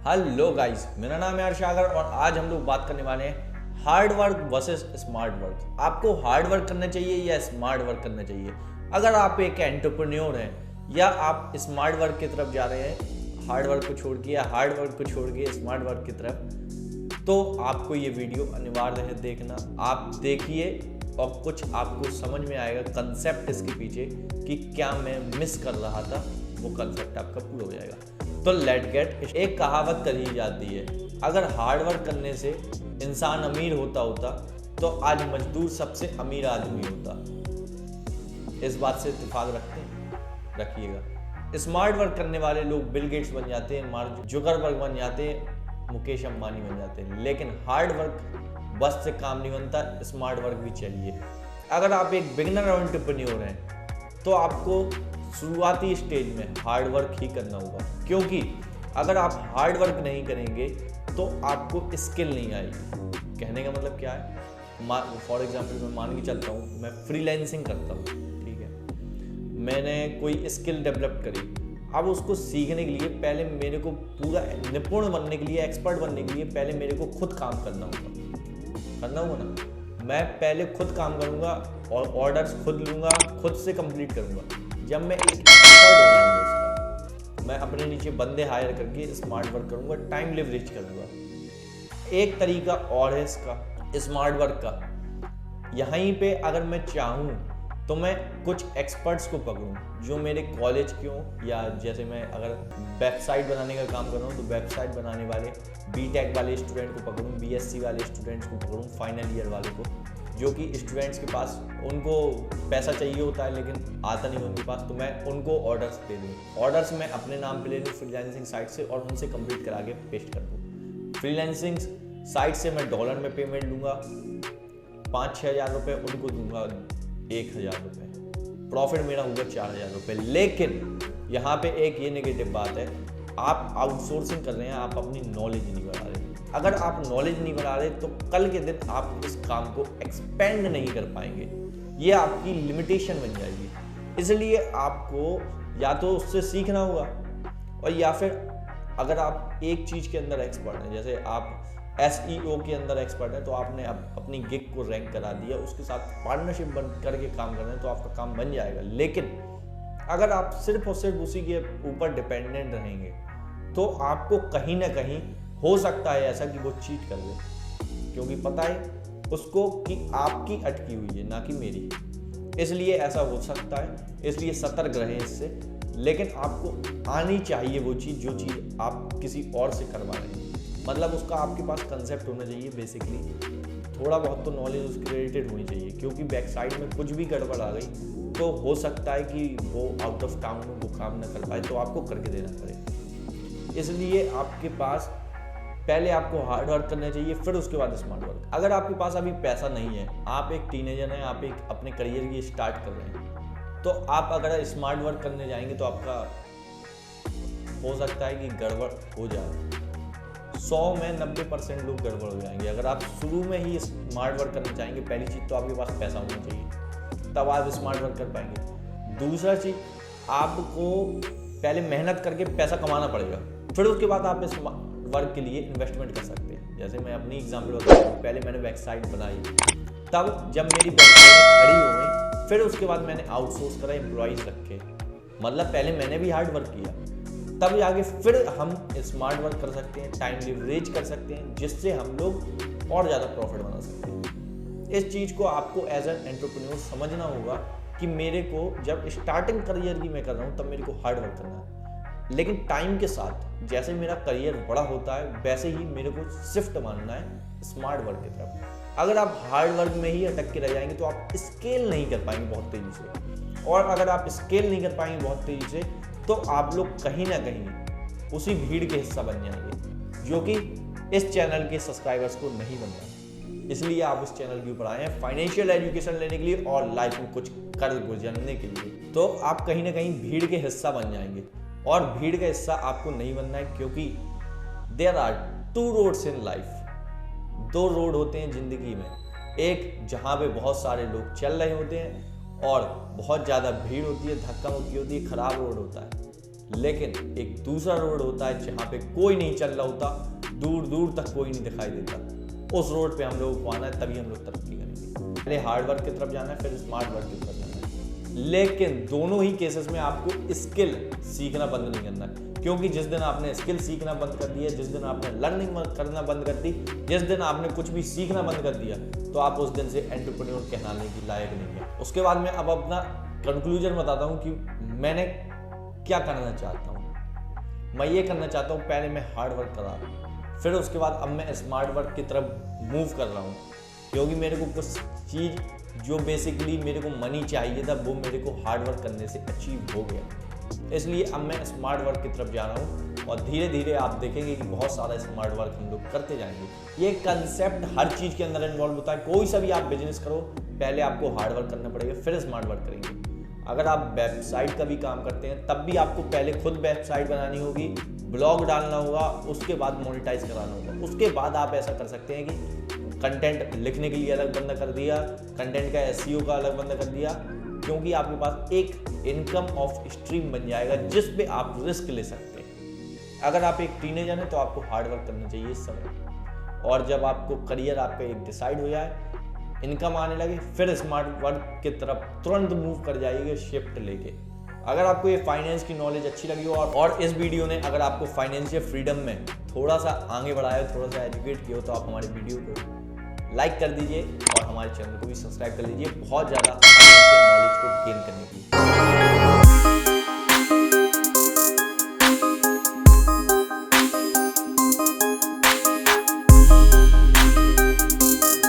Hello guys, मेरा नाम है अर्शागर और आज हम लोग बात करने वाले हैं hard work versus smart work. आपको हार्ड वर्क करना चाहिए या स्मार्ट वर्क करना चाहिए? अगर आप एक एंटरप्रेन्योर हैं या आप स्मार्ट वर्क की तरफ जा रहे हैं, हार्ड वर्क को छोड़ के या हार्ड वर्क को छोड़ के स्मार्ट वर्क की तरफ, तो आपको ये वीडियो अनिवार्य है देखना। आप देखिए और कुछ आपको समझ में आएगा कंसेप्ट इसके पीछे कि क्या मैं मिस कर रहा था, वो कंसेप्ट आपका पूरा हो जाएगा। तो लेट गेट। एक कहावत कही जाती है, अगर हार्ड वर्क करने से इंसान अमीर होता तो आज मजदूर सबसे अमीर आदमी होता। इस बात से इत्तेफाक रखिएगा। स्मार्ट वर्क करने वाले लोग बिल गेट्स बन जाते हैं, मार्क जुकरबर्ग बन जाते हैं, मुकेश अंबानी बन जाते हैं। लेकिन हार्ड वर्क बस से काम नहीं बनता, स्मार्ट वर्क भी चाहिए। अगर आप एक बिगिनर एंटरप्रेन्योर हैं तो आपको शुरुआती स्टेज में हार्ड वर्क ही करना होगा, क्योंकि अगर आप हार्ड वर्क नहीं करेंगे तो आपको स्किल नहीं आएगी। कहने का मतलब क्या है? फॉर एग्जांपल मैं मान के चलता हूँ, मैं फ्रीलांसिंग करता हूँ, ठीक है, मैंने कोई स्किल डेवलप करी। अब उसको सीखने के लिए पहले मेरे को पूरा निपुण बनने के लिए, एक्सपर्ट बनने के लिए पहले मेरे को खुद काम करना होगा ना। मैं पहले खुद काम करूँगा और ऑर्डर्स खुद लूँगा, खुद से कंप्लीट करूँगा। जब मैं एक एक्सपर्ट हो जाऊंगा उसका, मैं अपने नीचे बंदे हायर करके स्मार्ट वर्क करूंगा, टाइम लिवरेज करूंगा। एक तरीका और है इसका स्मार्ट वर्क का। यहीं पे अगर मैं चाहूँ तो मैं कुछ एक्सपर्ट्स को पकड़ूँ जो मेरे कॉलेज के हों, या जैसे मैं अगर वेबसाइट बनाने का काम कर रहा हूँ तो वेबसाइट बनाने वाले बीटेक वाले स्टूडेंट को पकड़ूँ, बीएससी वाले स्टूडेंट्स को पकड़ूँ, फाइनल ईयर वाले को, जो कि स्टूडेंट्स के पास उनको पैसा चाहिए होता है लेकिन आता नहीं उनके पास, तो मैं उनको ऑर्डर्स दे दूँ। ऑर्डर्स मैं अपने नाम पे ले लूँ फ्रीलांसिंग साइट से और उनसे कंप्लीट करा के पेस्ट कर दूँ। फ्रीलांसिंग साइट से मैं डॉलर में पेमेंट लूँगा, 5-6 हज़ार रुपये उनको दूंगा, 1,000 रुपये प्रॉफिट मेरा होगा, 4,000 रुपये। लेकिन यहाँ पे एक ये नेगेटिव बात है, आप आउटसोर्सिंग कर रहे हैं, आप अपनी नॉलेज नहीं बढ़ा रहे। अगर आप नॉलेज नहीं बढ़ा रहे तो कल के दिन आप इस काम को एक्सपेंड नहीं कर पाएंगे, ये आपकी लिमिटेशन बन जाएगी। इसलिए आपको या तो उससे सीखना होगा, और या फिर अगर आप एक चीज़ के अंदर एक्सपर्ट हैं, जैसे आप SEO के अंदर एक्सपर्ट हैं, तो आपने अपनी गिग को रैंक करा दिया, उसके साथ पार्टनरशिप बन करके काम कर रहे हैं तो आपका काम बन जाएगा। लेकिन अगर आप सिर्फ और सिर्फ उसी के ऊपर डिपेंडेंट रहेंगे तो आपको कहीं ना कहीं हो सकता है ऐसा कि वो चीट कर दे, क्योंकि पता है उसको कि आपकी अटकी हुई है ना कि मेरी। इसलिए ऐसा हो सकता है, इसलिए सतर्क रहें इससे। लेकिन आपको आनी चाहिए वो चीज़ जो चीज़ आप किसी और से करवा रहे हैं, मतलब उसका आपके पास कंसेप्ट होना चाहिए। बेसिकली थोड़ा बहुत तो नॉलेज उसकी रिलेटेड होनी चाहिए, क्योंकि बैक साइड में कुछ भी गड़बड़ आ गई तो हो सकता है कि वो आउट ऑफ टाउन में वो काम ना कर पाए, तो आपको करके देना पड़े। इसलिए आपके पास पहले आपको हार्ड वर्क करना चाहिए, फिर उसके बाद स्मार्ट वर्क। अगर आपके पास अभी पैसा नहीं है, आप एक टीनेजर हैं, आप एक अपने करियर की स्टार्ट कर रहे हैं, तो आप अगर स्मार्ट वर्क करने जाएंगे तो आपका हो सकता है कि गड़बड़ हो जाए। 100 में 90% लोग गड़बड़ हो जाएंगे। अगर आप शुरू में ही स्मार्ट वर्क करना चाहेंगे, पहली चीज़ तो आपके पास पैसा होना चाहिए, तब आप स्मार्ट वर्क कर पाएंगे। दूसरा चीज़, आपको पहले मेहनत करके पैसा कमाना पड़ेगा, फिर उसके बाद आप स्मार्ट वर्क के लिए इन्वेस्टमेंट कर सकते हैं। जैसे मैं अपनी एग्जांपल बताता हूँ, पहले मैंने वेबसाइट बनाई, तब जब मेरी वेबसाइट खड़ी हो गई, फिर उसके बाद मैंने आउटसोर्स करा, एम्प्लॉइज रखे, मतलब पहले मैंने भी हार्ड वर्क किया, तब आगे फिर हम स्मार्ट वर्क कर सकते हैं, टाइम लिवरेज कर सकते हैं, जिससे हम लोग और ज़्यादा प्रॉफिट बना सकते हैं। इस चीज़ को आपको एज एन एंटरप्रेन्योर समझना होगा कि मेरे को जब स्टार्टिंग करियर की मैं कर रहा हूँ तब मेरे को हार्ड वर्क करना है, लेकिन टाइम के साथ जैसे मेरा करियर बड़ा होता है वैसे ही मेरे को शिफ्ट मानना है स्मार्ट वर्क की तरफ। अगर आप हार्ड वर्क में ही अटक के रह जाएंगे तो आप स्केल नहीं कर पाएंगे बहुत तेज़ी से, और अगर आप स्केल नहीं कर पाएंगे बहुत तेज़ी से तो आप लोग कहीं ना कहीं उसी भीड़ के हिस्सा बन जाएंगे, जो कि इस चैनल के सब्सक्राइबर्स को नहीं बन रहा। इसलिए आप इस चैनल के ऊपर आए हैं फाइनेंशियल एजुकेशन लेने के लिए और लाइफ में कुछ कर गुजरने के लिए। तो आप कहीं ना कहीं भीड़ के हिस्सा बन जाएंगे, और भीड़ का हिस्सा आपको नहीं बनना है, क्योंकि there are 2 roads in life. 2 road होते हैं जिंदगी में, एक जहाँ पे बहुत सारे लोग चल रहे होते हैं और बहुत ज़्यादा भीड़ होती है, धक्का मुक्की होती है, खराब रोड होता है। लेकिन एक दूसरा रोड होता है जहाँ पे कोई नहीं चल रहा होता, दूर दूर तक कोई नहीं दिखाई देता। उस रोड पे हम लोगों को आना है, तभी हम लोग तरक्की करेंगे। पहले हार्ड वर्क की तरफ जाना है, फिर स्मार्ट वर्क की तरफ जाना है। लेकिन दोनों ही केसेस में आपको स्किल सीखना बंद नहीं करना है, क्योंकि जिस दिन आपने स्किल सीखना बंद कर दिया, जिस दिन आपने लर्निंग करना बंद कर दी, जिस दिन आपने कुछ भी सीखना बंद कर दिया, तो आप उस दिन से एंटरप्रेन्योर कहलाने की लायक नहीं है। उसके बाद मैं अब अपना कंक्लूजन बताता हूँ कि मैंने क्या करना चाहता हूँ। मैं ये करना चाहता हूँ, पहले मैं हार्ड वर्क कर रहा हूँ, फिर उसके बाद अब मैं स्मार्ट वर्क की तरफ मूव कर रहा हूँ, क्योंकि मेरे को कुछ चीज़ जो बेसिकली मेरे को मनी चाहिए था वो मेरे को हार्ड वर्क करने से अचीव हो गया। इसलिए अब मैं स्मार्ट वर्क की तरफ जा रहा हूँ और धीरे धीरे आप देखेंगे कि बहुत सारा स्मार्ट वर्क हम लोग करते जाएंगे। ये कंसेप्ट हर चीज़ के अंदर इन्वॉल्व होता है। कोई सा भी आप बिजनेस करो, पहले आपको हार्ड वर्क करना पड़ेगा, फिर स्मार्ट वर्क करेंगे। अगर आप वेबसाइट का भी काम करते हैं तब भी आपको पहले खुद वेबसाइट बनानी होगी, ब्लॉग डालना होगा, उसके बाद मोनेटाइज कराना होगा। उसके बाद आप ऐसा कर सकते हैं कि कंटेंट लिखने के लिए अलग बंदा कर दिया, कंटेंट का एसईओ का अलग बंदा कर दिया, क्योंकि आपके पास एक इनकम ऑफ स्ट्रीम बन जाएगा जिस पे आप रिस्क ले सकते हैं। अगर आप एक टीनेजर हैं तो आपको हार्ड वर्क करना चाहिए इस समय, और जब आपको करियर आपका एक डिसाइड हो जाए, इनकम आने लगे, फिर स्मार्ट वर्क की तरफ तुरंत मूव कर जाइए शिफ्ट लेके। अगर आपको ये फाइनेंस की नॉलेज अच्छी लगी हो और इस वीडियो ने अगर आपको फाइनेंशियल फ्रीडम में थोड़ा सा आगे बढ़ाया, थोड़ा सा एजुकेट किया हो, तो आप हमारे वीडियो को लाइक कर दीजिए और हमारे चैनल को भी सब्सक्राइब कर लीजिए, बहुत ज़्यादा फाइनेंशियल नॉलेज को गेन करने के लिए।